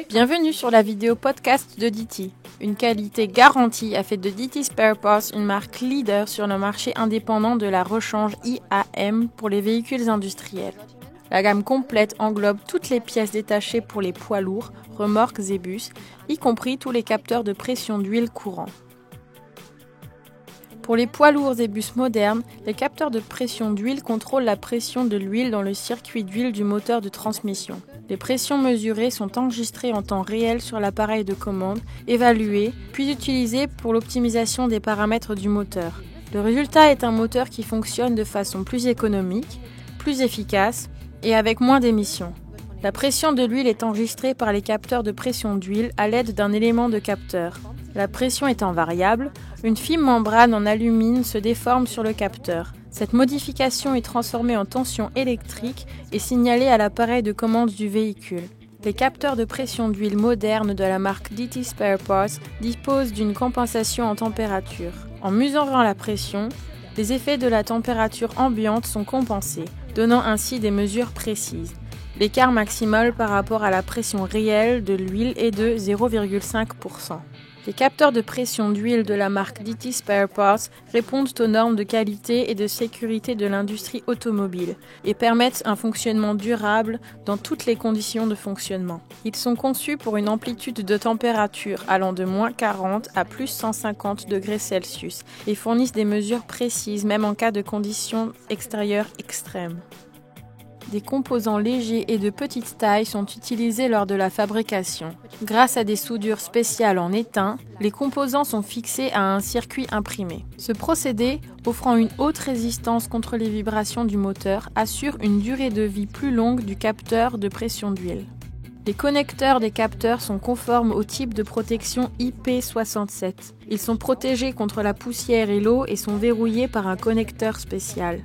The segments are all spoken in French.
Bienvenue sur la vidéo podcast de DT. Une qualité garantie a fait de DT Spare Parts une marque leader sur le marché indépendant de la rechange IAM pour les véhicules industriels. La gamme complète englobe toutes les pièces détachées pour les poids lourds, remorques et bus, y compris tous les capteurs de pression d'huile courants. Pour les poids lourds et bus modernes, les capteurs de pression d'huile contrôlent la pression de l'huile dans le circuit d'huile du moteur de transmission. Les pressions mesurées sont enregistrées en temps réel sur l'appareil de commande, évaluées, puis utilisées pour l'optimisation des paramètres du moteur. Le résultat est un moteur qui fonctionne de façon plus économique, plus efficace et avec moins d'émissions. La pression de l'huile est enregistrée par les capteurs de pression d'huile à l'aide d'un élément de capteur. La pression étant variable, une fine membrane en alumine se déforme sur le capteur. Cette modification est transformée en tension électrique et signalée à l'appareil de commande du véhicule. Les capteurs de pression d'huile modernes de la marque DT Spare Parts disposent d'une compensation en température. En mesurant la pression, les effets de la température ambiante sont compensés, donnant ainsi des mesures précises. L'écart maximal par rapport à la pression réelle de l'huile est de 0,5%. Les capteurs de pression d'huile de la marque DT Spare Parts répondent aux normes de qualité et de sécurité de l'industrie automobile et permettent un fonctionnement durable dans toutes les conditions de fonctionnement. Ils sont conçus pour une amplitude de température allant de moins 40 à plus 150 degrés Celsius et fournissent des mesures précises même en cas de conditions extérieures extrêmes. Des composants légers et de petite taille sont utilisés lors de la fabrication. Grâce à des soudures spéciales en étain, les composants sont fixés à un circuit imprimé. Ce procédé, offrant une haute résistance contre les vibrations du moteur, assure une durée de vie plus longue du capteur de pression d'huile. Les connecteurs des capteurs sont conformes au type de protection IP67. Ils sont protégés contre la poussière et l'eau et sont verrouillés par un connecteur spécial.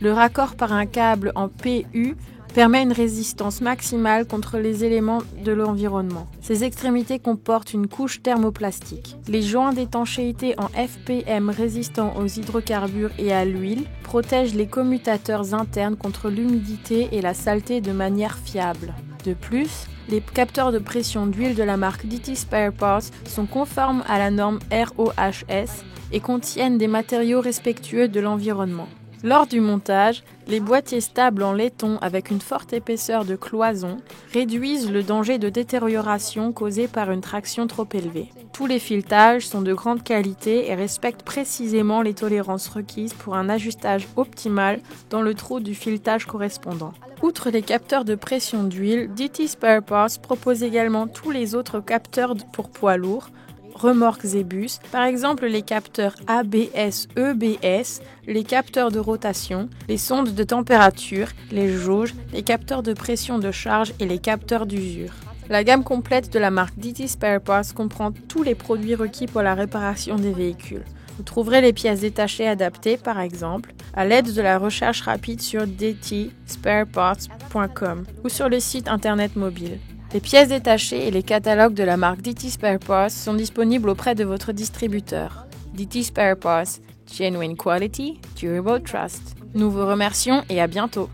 Le raccord par un câble en PU permet une résistance maximale contre les éléments de l'environnement. Ces extrémités comportent une couche thermoplastique. Les joints d'étanchéité en FPM résistants aux hydrocarbures et à l'huile protègent les commutateurs internes contre l'humidité et la saleté de manière fiable. De plus, les capteurs de pression d'huile de la marque DT Spare Parts sont conformes à la norme RoHS et contiennent des matériaux respectueux de l'environnement. Lors du montage, les boîtiers stables en laiton avec une forte épaisseur de cloison réduisent le danger de détérioration causé par une traction trop élevée. Tous les filetages sont de grande qualité et respectent précisément les tolérances requises pour un ajustage optimal dans le trou du filetage correspondant. Outre les capteurs de pression d'huile, DT Spare Parts propose également tous les autres capteurs pour poids lourds, remorques et bus, par exemple les capteurs ABS-EBS, les capteurs de rotation, les sondes de température, les jauges, les capteurs de pression de charge et les capteurs d'usure. La gamme complète de la marque DT Spare Parts comprend tous les produits requis pour la réparation des véhicules. Vous trouverez les pièces détachées adaptées, par exemple, à l'aide de la recherche rapide sur dtspareparts.com ou sur le site internet mobile. Les pièces détachées et les catalogues de la marque DT Spare Parts sont disponibles auprès de votre distributeur. DT Spare Parts, Genuine Quality, Durable Trust. Nous vous remercions et à bientôt.